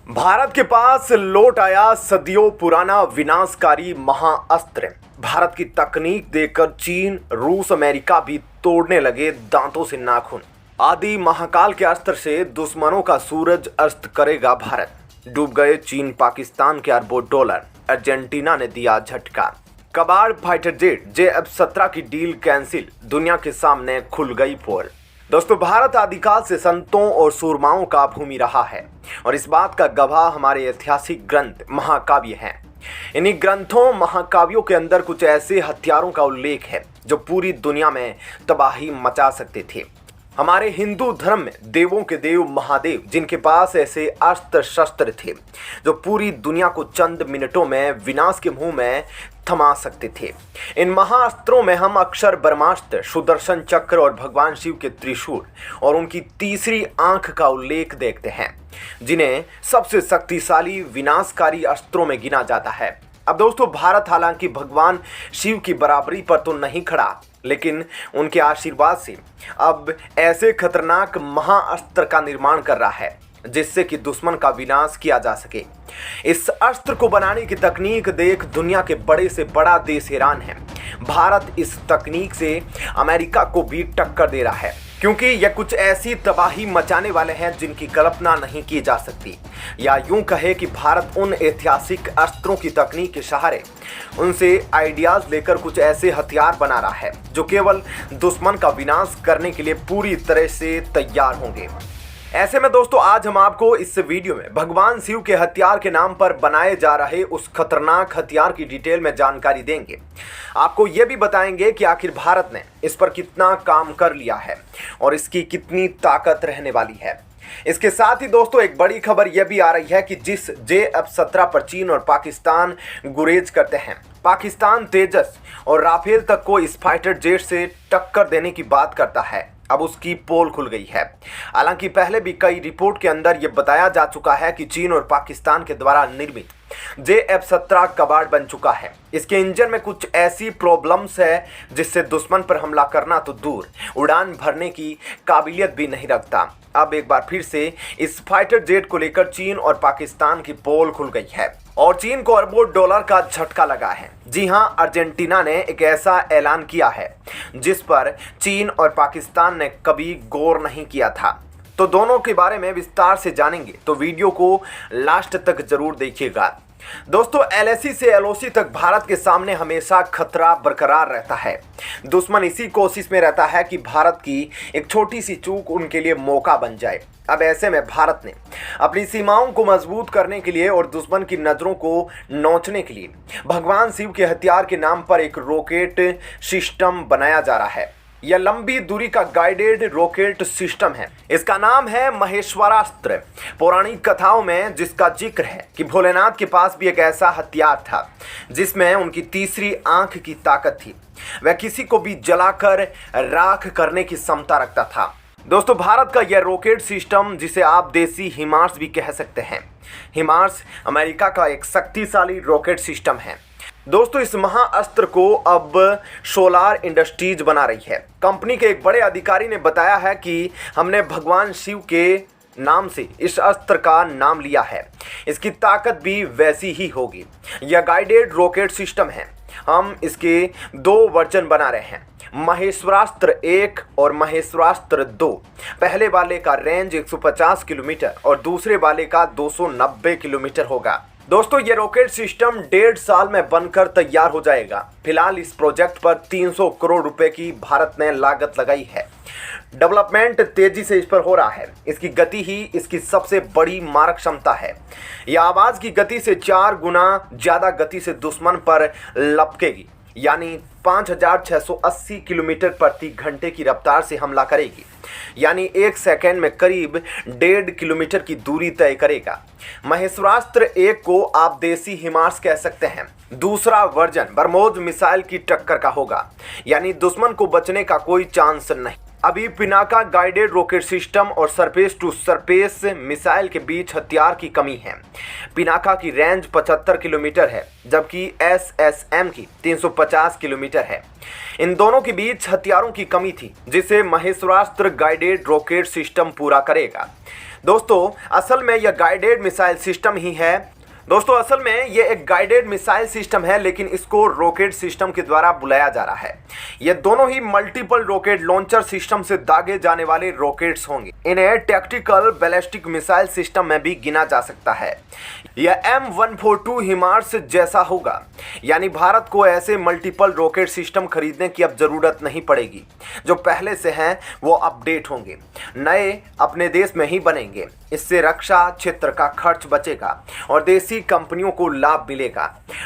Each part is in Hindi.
भारत के पास लौट आया सदियों पुराना विनाशकारी महाअस्त्र। भारत की तकनीक देखकर चीन, रूस, अमेरिका भी तोड़ने लगे दांतों से नाखून। आदि महाकाल के अस्त्र से दुश्मनों का सूरज अस्त करेगा भारत। डूब गए चीन पाकिस्तान के अरबों डॉलर। अर्जेंटीना ने दिया झटका। कबाड़ फाइटर जेट JF-17 की डील कैंसिल। दुनिया के सामने खुल गई पोल। दोस्तों, भारत आदिकाल से संतों और सूरमाओं का भूमि रहा है और इस बात का गवाह हमारे ऐतिहासिक ग्रंथ महाकाव्य हैं। इन्हीं ग्रंथों महाकाव्यों के अंदर कुछ ऐसे हथियारों का उल्लेख है जो पूरी दुनिया में तबाही मचा सकते थे। हमारे हिंदू धर्म में देवों के देव महादेव, जिनके पास ऐसे अस्त्र शस्त्र थे जो पूरी दुनिया को चंद मिनटों में विनाश के मुंह में थमा सकते थे। इन महाअस्त्रों में हम अक्षर ब्रह्मास्त्र, सुदर्शन चक्र और भगवान शिव के त्रिशूल और उनकी तीसरी आंख का उल्लेख देखते हैं, जिन्हें सबसे शक्तिशाली विनाशकारी अस्त्रों में गिना जाता है। अब दोस्तों, भारत हालांकि भगवान शिव की बराबरी पर तो नहीं खड़ा, लेकिन उनके आशीर्वाद से अब ऐसे खतरनाक महाअस्त्र का निर्माण कर रहा है जिससे कि दुश्मन का विनाश किया जा सके। इस अस्त्र को बनाने की तकनीक देख दुनिया के बड़े से बड़ा देश हैरान है। भारत इस तकनीक से अमेरिका को भी टक्कर दे रहा है, क्योंकि यह कुछ ऐसी तबाही मचाने वाले हैं जिनकी कल्पना नहीं की जा सकती। या यूं कहे कि भारत उन ऐतिहासिक अस्त्रों की तकनीक के सहारे उनसे आइडियाज लेकर कुछ ऐसे हथियार बना रहा है जो केवल दुश्मन का विनाश करने के लिए पूरी तरह से तैयार होंगे। ऐसे में दोस्तों, आज हम आपको इस वीडियो में भगवान शिव के हथियार के नाम पर बनाए जा रहे उस खतरनाक हथियार की डिटेल में जानकारी देंगे। आपको यह भी बताएंगे कि आखिर भारत ने इस पर कितना काम कर लिया है और इसकी कितनी ताकत रहने वाली है। इसके साथ ही दोस्तों, एक बड़ी खबर यह भी आ रही है कि जिस JF-17 पर चीन और पाकिस्तान गुरेज करते हैं, पाकिस्तान तेजस और राफेल तक को इस फाइटर जेट से टक्कर देने की बात करता है, अब उसकी पोल खुल गई है। हालांकि पहले भी कई रिपोर्ट के अंदर यह बताया जा चुका है कि चीन और पाकिस्तान के द्वारा निर्मित JF-17 कबाड़ बन चुका है। इसके इंजन में कुछ ऐसी प्रॉब्लम्स है जिससे दुश्मन पर हमला करना तो दूर, उड़ान भरने की काबिलियत भी नहीं रखता। अब एक बार फिर से इस फाइटर जेट को लेकर चीन और पाकिस्तान की पोल खुल गई है और चीन को अरबों डॉलर का झटका लगा है। जी हां, अर्जेंटीना ने एक ऐसा ऐलान किया है जिस पर चीन और पाकिस्तान ने कभी गौर नहीं किया था। तो दोनों के बारे में विस्तार से जानेंगे, तो वीडियो को लास्ट तक जरूर देखिएगा। दोस्तों, LAC से LOC तक भारत के सामने हमेशा खतरा बरकरार रहता है। दुश्मन इसी कोशिश में रहता है कि भारत की एक छोटी सी चूक उनके लिए मौका बन जाए। अब ऐसे में भारत ने अपनी सीमाओं को मजबूत करने के लिए और दुश्मन की नजरों को नोचने के लिए भगवान शिव के हथियार के नाम पर एक रॉकेट सिस्टम बनाया जा रहा है। यह लंबी दूरी का गाइडेड रॉकेट सिस्टम है। इसका नाम है महेश्वरास्त्र। पौराणिक कथाओं में जिसका जिक्र है कि भोलेनाथ के पास भी एक ऐसा हथियार था जिसमें उनकी तीसरी आंख की ताकत थी। वह किसी को भी जलाकर राख करने की क्षमता रखता था। दोस्तों, भारत का यह रॉकेट सिस्टम, जिसे आप देसी हिमार्स भी कह सकते हैं, हिमार्स अमेरिका का एक शक्तिशाली रॉकेट सिस्टम है। दोस्तों, इस महाअस्त्र को अब सोलार इंडस्ट्रीज बना रही है। कंपनी के एक बड़े अधिकारी ने बताया है कि हमने भगवान शिव के नाम से इस अस्त्र का नाम लिया है। इसकी ताकत भी वैसी ही होगी। यह गाइडेड रॉकेट सिस्टम है। हम इसके 2 वर्जन बना रहे हैं, महेश्वरास्त्र 1 और महेश्वरास्त्र 2। पहले वाले का रेंज 150 किलोमीटर और दूसरे वाले का 290 किलोमीटर होगा। दोस्तों, ये रॉकेट सिस्टम 1.5 साल में बनकर तैयार हो जाएगा। फिलहाल इस प्रोजेक्ट पर 300 करोड़ रुपए की भारत ने लागत लगाई है। डेवलपमेंट तेजी से इस पर हो रहा है। इसकी गति ही इसकी सबसे बड़ी मारक क्षमता है। यह आवाज की गति से 4 गुना ज्यादा गति से दुश्मन पर लपकेगी, यानी 5680 किलोमीटर प्रति घंटे की रफ्तार से हमला करेगी, यानी 1 सेकेंड में करीब 1.5 किलोमीटर की दूरी तय करेगा। महेश्वरास्त्र 1 को आप देसी हिमार्स कह सकते हैं। दूसरा वर्जन ब्रह्मोस मिसाइल की टक्कर का होगा, यानी दुश्मन को बचने का कोई चांस नहीं। अभी पिनाका गाइडेड रॉकेट सिस्टम और सरफेस टू सरफेस मिसाइल के बीच हथियार की कमी है। पिनाका की रेंज 75 किलोमीटर है, जबकि SSM की 350 किलोमीटर है। इन दोनों के बीच हथियारों की कमी थी, जिसे महेश्वरास्त्र गाइडेड रॉकेट सिस्टम पूरा करेगा। दोस्तों असल में यह गाइडेड मिसाइल सिस्टम ही है। दोस्तों असल में ये एक गाइडेड मिसाइल सिस्टम है, लेकिन इसको रॉकेट सिस्टम के द्वारा बुलाया जा रहा है। ये दोनों ही मल्टीपल रॉकेट लॉन्चर सिस्टम से दागे जाने वाले रॉकेट्स होंगे। इन्हें टैक्टिकल बैलिस्टिक मिसाइल सिस्टम में भी गिना जा सकता है। यह M142 हिमार्स जैसा होगा, यानी भारत को ऐसे मल्टीपल रॉकेट सिस्टम खरीदने की अब जरूरत नहीं पड़ेगी। जो पहले से हैं वो अपडेट होंगे, नए अपने देश में ही बनेंगे। इससे रक्षा क्षेत्र का खर्च बचेगा और देसी कंपनियों को लाभ मिलेगा।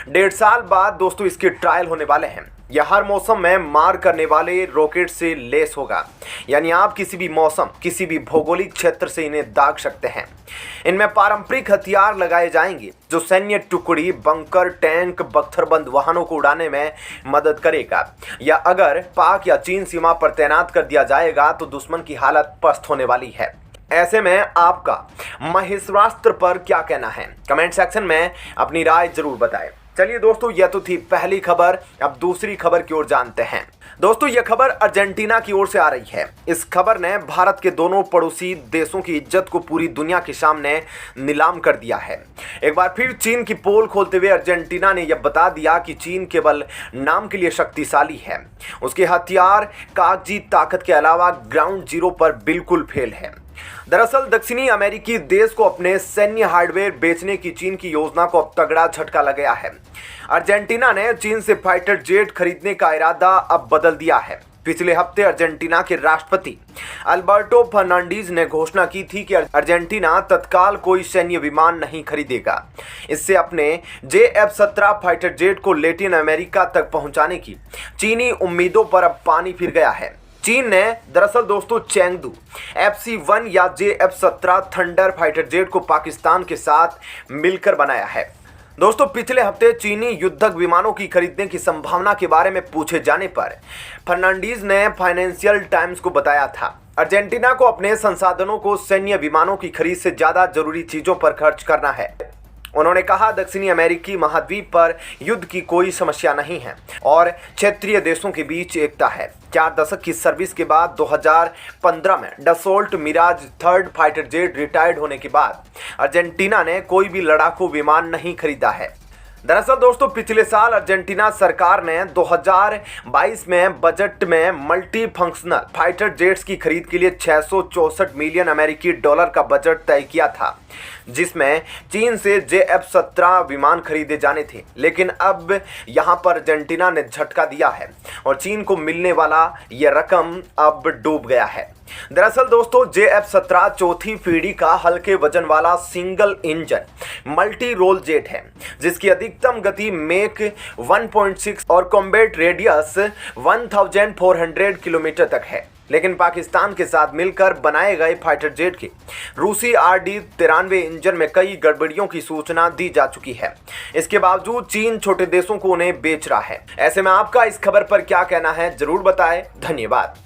1.5 साल बाद दोस्तों इसके ट्रायल होने वाले हैं। यह हर मौसम में मार करने वाले रॉकेट से लेस होगा, यानी आप किसी भी मौसम, किसी भी भौगोलिक क्षेत्र से इन्हें दाग सकते हैं। इनमें पारंपरिक हथियार लगाए जाएंगे जो सैन्य टुकड़ी, बंकर, टैंक, बख्तरबंद वाहनों को उड़ाने में मदद करेगा। या अगर पाक या चीन सीमा पर तैनात कर दिया जाएगा तो दुश्मन की हालत पस्त होने वाली है। ऐसे में आपका महेश्वरास्त्र पर क्या कहना है? कमेंट सेक्शन में अपनी राय जरूर बताएं। चलिए दोस्तों, यह तो थी पहली खबर। अब दूसरी खबर की ओर जानते हैं। दोस्तों यह खबर अर्जेंटीना की ओर से आ रही है। इस खबर ने भारत के दोनों पड़ोसी देशों की इज्जत को पूरी दुनिया के सामने नीलाम कर दिया है। एक बार फिर चीन की पोल खोलते हुए अर्जेंटीना ने यह बता दिया कि चीन केवल नाम के लिए शक्तिशाली है। उसके हथियार कागजी ताकत के अलावा ग्राउंड जीरो पर बिल्कुल फेल है। दरअसल दक्षिणी अमेरिकी देश को अपने सैन्य हार्डवेयर बेचने की चीन की योजना को अब तगड़ा झटका लग गया है। अर्जेंटीना ने चीन से फाइटर जेट खरीदने का इरादा अब बदल दिया है। पिछले हफ्ते अर्जेंटीना के राष्ट्रपति अल्बर्टो फर्नांडीज ने घोषणा की थी कि अर्जेंटीना तत्काल कोई सैन्य विमान नहीं खरीदेगा। इससे अपने JF-17 फाइटर जेट को लैटिन अमेरिका तक पहुंचाने की चीनी उम्मीदों पर अब पानी फिर गया है। चीन ने दरअसल दोस्तों चेंगडू FC-1 या JF-17 थंडर फाइटर जेट को पाकिस्तान के साथ मिलकर बनाया है। दोस्तों पिछले हफ्ते चीनी युद्धक विमानों की खरीदने की संभावना के बारे में पूछे जाने पर फर्नांडीज ने फाइनेंशियल टाइम्स को बताया था, अर्जेंटीना को अपने संसाधनों को सैन्य विमानों की खरीद से ज्यादा जरूरी चीजों पर खर्च करना है। उन्होंने कहा दक्षिणी अमेरिकी महाद्वीप पर युद्ध की कोई समस्या नहीं है और क्षेत्रीय देशों के बीच एकता है। 4 दशक की सर्विस के बाद 2015 में Dassault Mirage 3 fighter jet retired होने के बाद अर्जेंटीना ने कोई भी लड़ाकू विमान नहीं खरीदा है। दरअसल दोस्तों पिछले साल अर्जेंटीना सरकार ने 2022 में बजट में मल्टी फंक्शनल फाइटर जेट्स की खरीद के लिए 664 मिलियन अमेरिकी डॉलर का बजट तय किया था, जिसमें चीन से JF-17 विमान खरीदे जाने थे। लेकिन अब यहां पर अर्जेंटीना ने झटका दिया है और चीन को मिलने वाला यह रकम अब डूब गया है। दरअसल दोस्तों JF-17 चौथी पीढ़ी का हल्के वजन वाला single engine multi role jet है, जिसकी अधिकतम गति मेक 1.6 और कॉम्बैट रेडियस 1400 किलोमीटर तक है। लेकिन पाकिस्तान के साथ मिलकर बनाए गए फाइटर जेट के रूसी RD-93 इंजन में कई गड़बड़ियों की सूचना दी जा चुकी है। इसके बावजूद चीन छोटे देशों को उन्हें बेच रहा है। ऐसे में आपका इस खबर पर क्या कहना है जरूर बताएं। धन्यवाद।